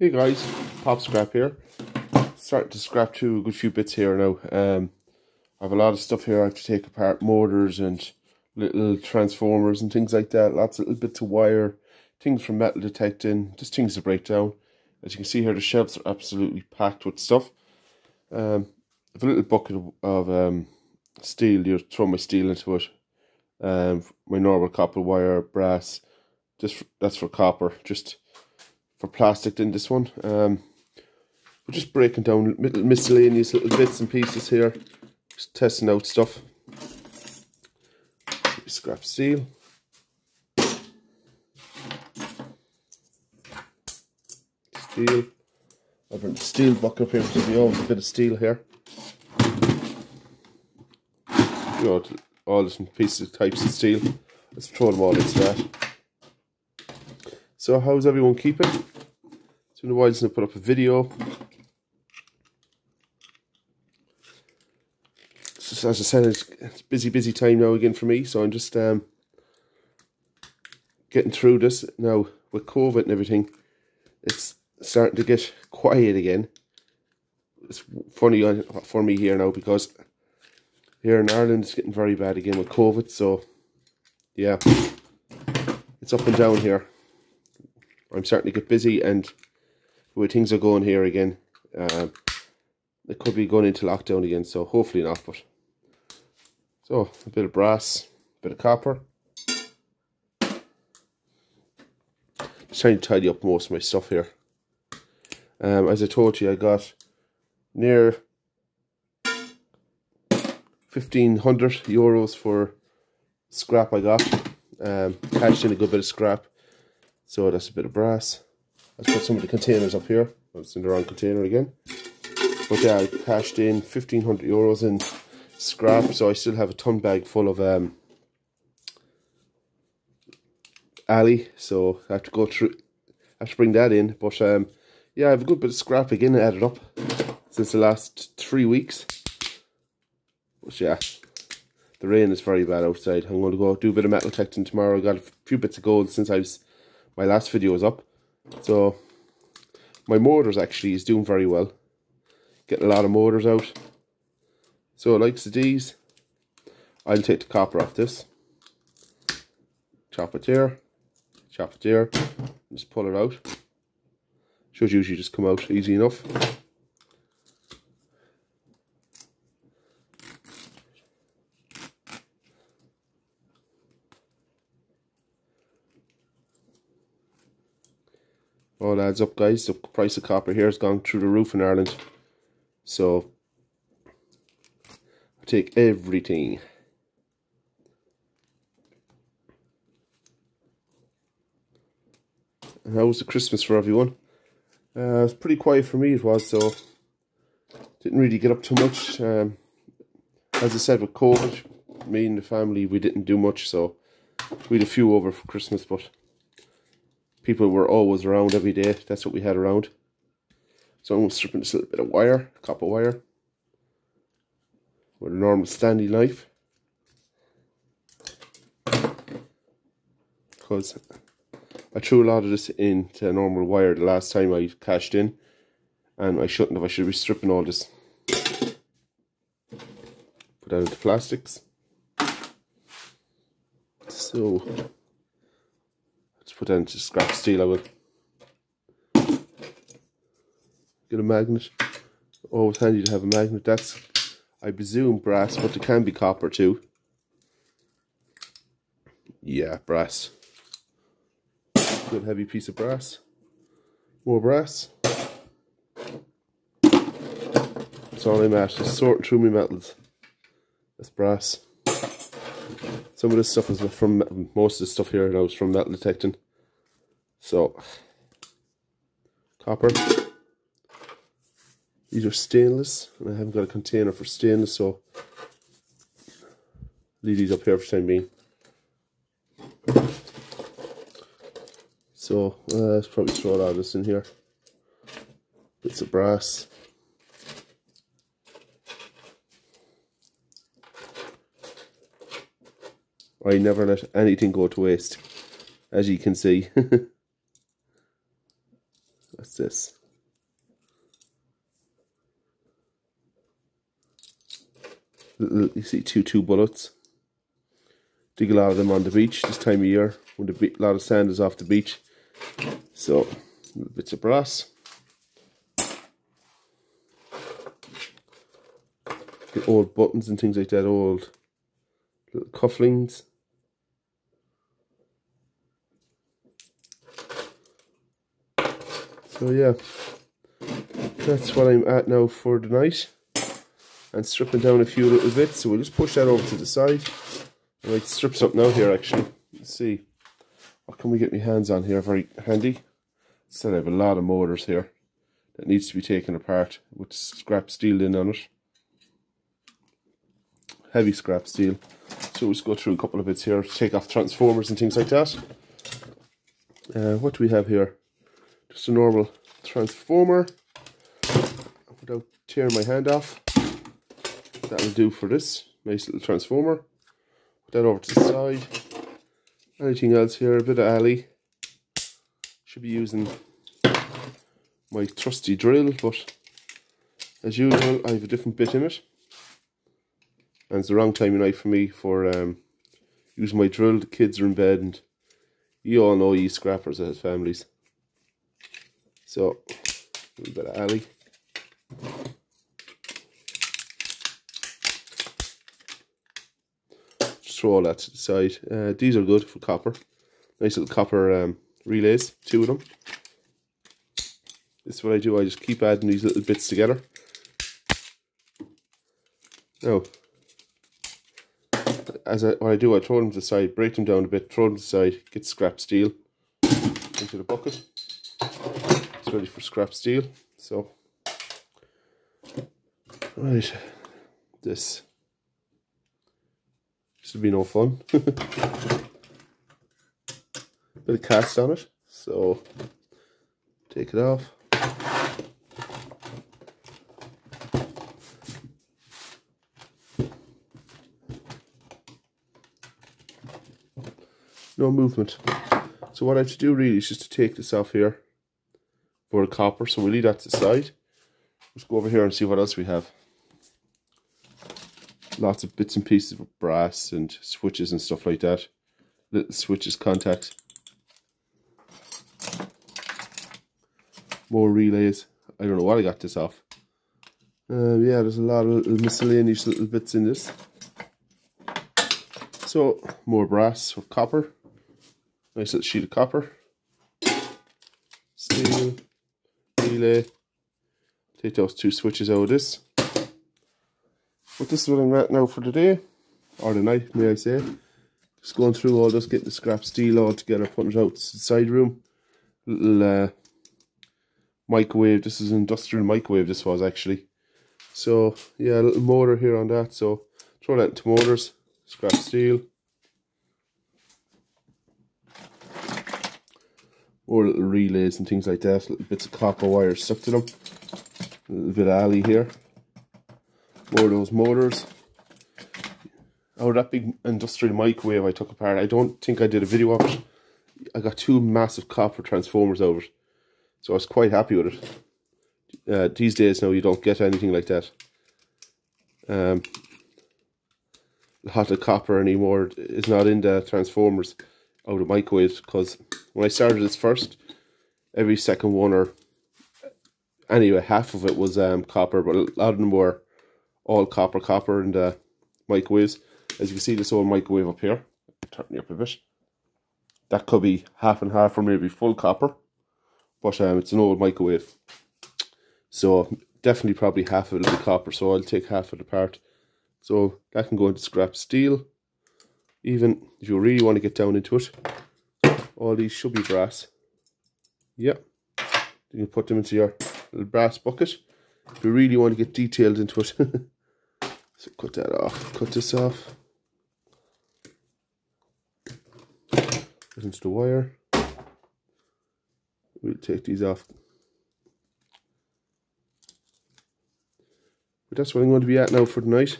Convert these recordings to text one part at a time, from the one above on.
Hey guys, Pop Scrap here. Starting to scrap through a good few bits here now. I have a lot of stuff here I have to take apart, motors and little transformers and things like that. Lots of little bits of wire, things from metal detecting, just things to break down. As you can see here, the shelves are absolutely packed with stuff. I have a little bucket of steel. You throw my steel into it. My normal copper wire, brass. That's for copper. Just for plastic in this one. We're just breaking down little miscellaneous little bits and pieces here, just testing out stuff. Scrap steel, I've got a steel bucket up here because we always a bit of steel here. You know, all different pieces, types of steel. Let's throw them all into that. So how's everyone keeping? It's been a while since I put up a video. Just, as I said, it's busy time now again for me, so I'm just getting through this. Now, with COVID and everything, it's starting to get quiet again. It's funny for me here now, because here in Ireland it's getting very bad again with COVID, so yeah, it's up and down here. I'm starting to get busy, and the way things are going here again, it could be going into lockdown again, so hopefully not. But so a bit of brass, a bit of copper. Just trying to tidy up most of my stuff here. As I told you, I got near €1,500 for scrap I got. Cashed in a good bit of scrap. So that's a bit of brass. Let's put some of the containers up here. It's in the wrong container again. But yeah, I cashed in €1,500 in scrap, so I still have a ton bag full of alley. So I have to go through, I have to bring that in. But yeah, I have a good bit of scrap again added up since the last 3 weeks. But yeah, the rain is very bad outside. I'm going to go do a bit of metal detecting tomorrow. I got a few bits of gold since my last video was up. So my motors actually is doing very well. Getting a lot of motors out. So likes of these, I'll take the copper off this. Chop it there. Chop it there. Just pull it out. Should usually just come out easy enough. All adds up, guys. The price of copper here has gone through the roof in Ireland. So I take everything. And how was the Christmas for everyone? It was pretty quiet for me, it was, so didn't really get up too much. As I said, with COVID, me and the family, we didn't do much, so we had a few over for Christmas, but people were always around every day. That's what we had around. So I'm stripping this little bit of wire, copper wire, with a normal Stanley knife, because I threw a lot of this into normal wire the last time I cashed in, and I shouldn't have. I should be stripping all this. Put that into plastics. So let's put that into scrap steel. I will get a magnet. Always handy to have a magnet. That's, I presume, brass, but it can be copper too. Yeah, brass. Good heavy piece of brass. More brass. That's all I'm at, just sorting through my metals. That's brass. Some of this stuff is from, most of the stuff here now is from metal detecting. So, copper. These are stainless, and I haven't got a container for stainless, so leave these up here for the time being. So let's probably throw a lot of this in here. Bits of brass. I never let anything go to waste, as you can see. That's this. You see two bullets. Dig a lot of them on the beach this time of year when a lot of sand is off the beach. So, little bits of brass. Get old buttons and things like that, old little cufflinks. So yeah, that's what I'm at now for the night. And stripping down a few little bits, so we'll just push that over to the side. I might strip something out here actually. Let's see. What can we get my hands on here? Very handy. Instead I have a lot of motors here that needs to be taken apart with scrap steel in on it. Heavy scrap steel. So we'll just go through a couple of bits here, take off transformers and things like that. What do we have here? Just a normal transformer without tearing my hand off. That'll do for this nice little transformer. Put that over to the side. Anything else here? A bit of alley. Should be using my trusty drill, but as usual I have a different bit in it. And it's the wrong time of night for me for using my drill. The kids are in bed and you all know you scrappers that have families. So, a little bit of alley. Just throw all that to the side. These are good for copper. Nice little copper relays, 2 of them. This is what I do, I just keep adding these little bits together. Now, what I do, I throw them to the side, break them down a bit, throw them to the side, get scrap steel into the bucket. It's ready for scrap steel. So, right, this will be no fun. Bit of cast on it, so take it off. No movement. So what I have to do really is just to take this off here for the copper. So we'll leave that to the side. Let's go over here and see what else we have. Lots of bits and pieces of brass and switches and stuff like that. Little switches, contacts. More relays. I don't know what I got this off. Yeah, there's a lot of little miscellaneous little bits in this. So, more brass or copper. Nice little sheet of copper. Steel. Relay. Take those 2 switches out of this. But this is what I'm at now for the day. Or the night, may I say. Just going through all this, getting the scrap steel all together, putting it out to the side room. Little microwave. This is an industrial microwave, this was actually. So, yeah, a little motor here on that. So, throw that into motors. Scrap steel. More little relays and things like that. Little bits of copper wire stuck to them. A little bit of alley here. More of those motors. Oh, that big industrial microwave I took apart. I don't think I did a video of it. I got 2 massive copper transformers out of it. So I was quite happy with it. These days now you don't get anything like that. Hot copper anymore is not in the transformers out of microwaves, because when I started this first, every second one, or anyway half of it was copper, but a lot of them were all copper in the microwaves. As you can see, this old microwave up here, turn it up a bit, that could be half and half or maybe full copper, but it's an old microwave, so definitely probably half of it will be copper, so I'll take half of it apart. So that can go into scrap steel. Even if you really want to get down into it, all these should be brass. Yep. You can put them into your little brass bucket if you really want to get detailed into it. So cut that off. Cut this off. Put into the wire. We'll take these off. But that's what I'm going to be at now for the night.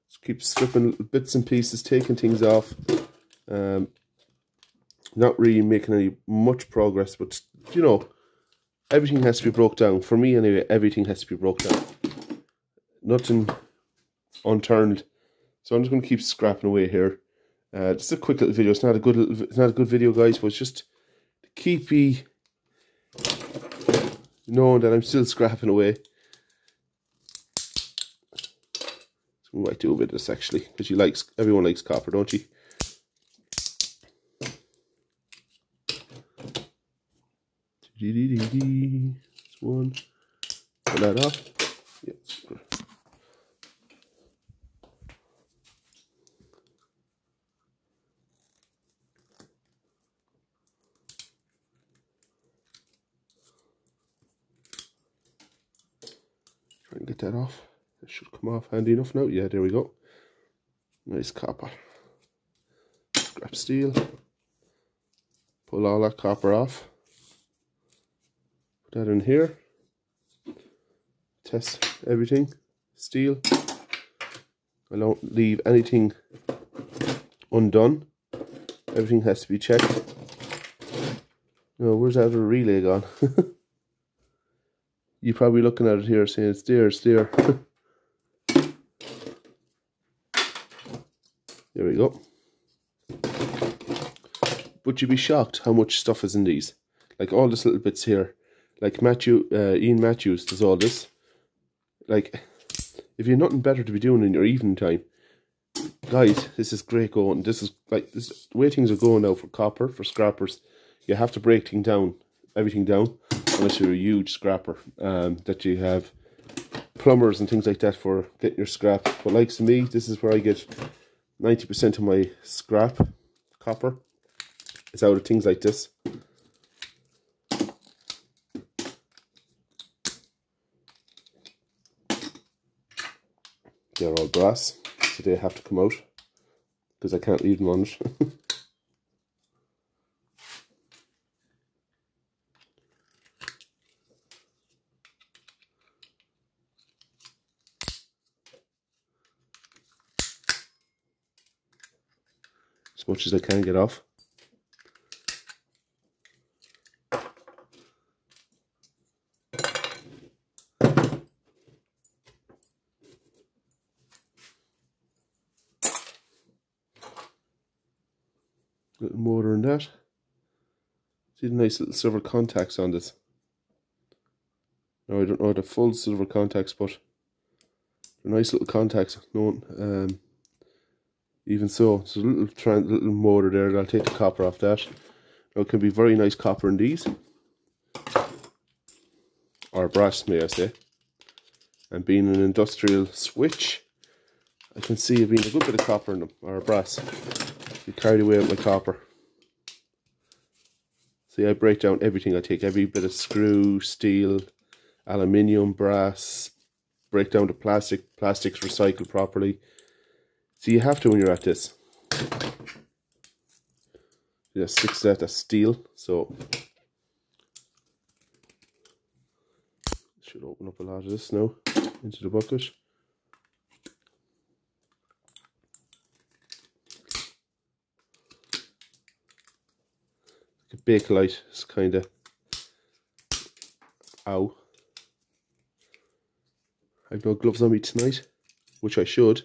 Just keep stripping little bits and pieces, taking things off. Not really making any much progress, but you know, everything has to be broke down. For me anyway, everything has to be broke down. Nothing unturned. So I'm just going to keep scrapping away here. Just a quick little video. It's not a good video, guys, but it's just to keep you knowing that I'm still scrapping away. So we might do a bit of this actually, because everyone likes copper, don't you? This one. Pull that off. Yeah. Try and get that off. That should come off handy enough now. Yeah, there we go. Nice copper. Scrap steel. Pull all that copper off. Put that in here. Test everything. Steel. I don't leave anything undone. Everything has to be checked. No, where's that other relay gone? You're probably looking at it here saying it's there, it's there. There we go. But you'd be shocked how much stuff is in these. Like all these little bits here. Like Ian Matthews does all this. Like, if you've nothing better to be doing in your evening time, guys, this is great going. This is the way things are going now for copper, for scrappers. You have to break everything down, unless you're a huge scrapper, that you have plumbers and things like that for getting your scrap. But like to me, this is where I get 90% of my scrap copper. It's out of things like this. They're all brass, so they have to come out because I can't leave them on it. As much as I can get off. Little motor in that. See the nice little silver contacts on this. Now I don't know the full silver contacts, but they're nice little contacts. Even so, it's a little motor there. I'll take the copper off that. Now it can be very nice copper in these, or brass, may I say. And being an industrial switch, I can see it being a good bit of copper in them, or brass. You carried away with my copper. See, I break down everything. I take every bit of screw, steel, aluminium, brass, break down the plastic. Plastics recycled properly. So you have to when you're at this. Yeah, 6 of that's steel, so should open up a lot of this now into the bucket. Like a Bakelite is kind of, ow. I've no gloves on me tonight, which I should.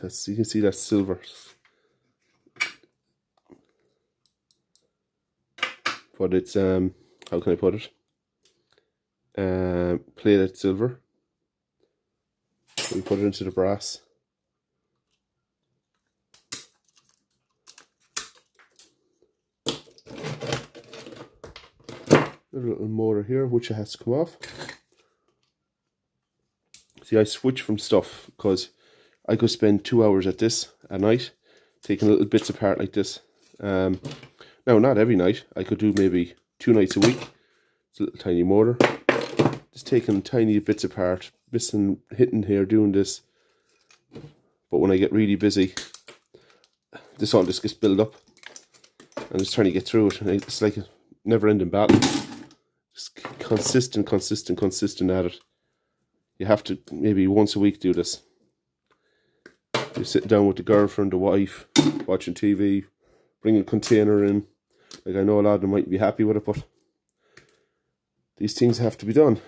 You can see that's silver. But it's, how can I put it? Plated silver. We put it into the brass. A little motor here, which has to come off. See, I switch from stuff because I could spend 2 hours at this a night, taking little bits apart like this. Now, not every night. I could do maybe 2 nights a week. It's a little tiny motor. Just taking tiny bits apart, hitting here, doing this. But when I get really busy, this all just gets built up. I'm just trying to get through it. And it's like a never-ending battle. Just consistent at it. You have to maybe once a week do this. You're sitting down with the girlfriend, the wife, watching TV, bring a container in. Like, I know a lot of them might be happy with it, but these things have to be done.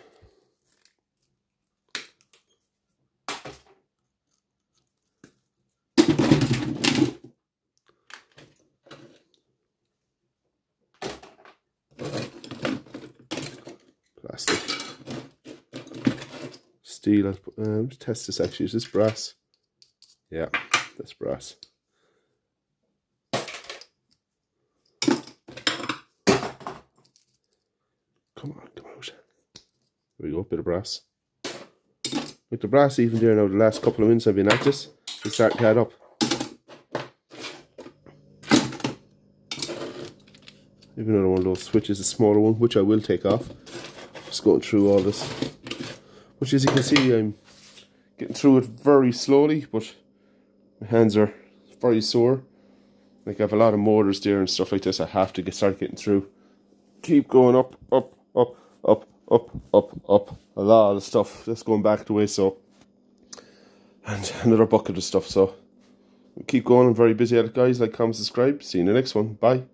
Plastic. Steel. Let's test this actually. Is this brass? Yeah, that's brass. Come on, come out. There we go, bit of brass. With the brass even there now, the last couple of minutes I've been at this, it's starting to add up. Even another one of those switches, a smaller one, which I will take off. Just going through all this. Which, as you can see, I'm getting through it very slowly, but my hands are very sore. Like, I have a lot of motors there and stuff like this I have to start getting through. Keep going up, up, up, up, up, up, up. A lot of stuff that's going back the way, so. And another bucket of stuff, so. Keep going, I'm very busy at it, guys. Like, comment, subscribe. See you in the next one. Bye.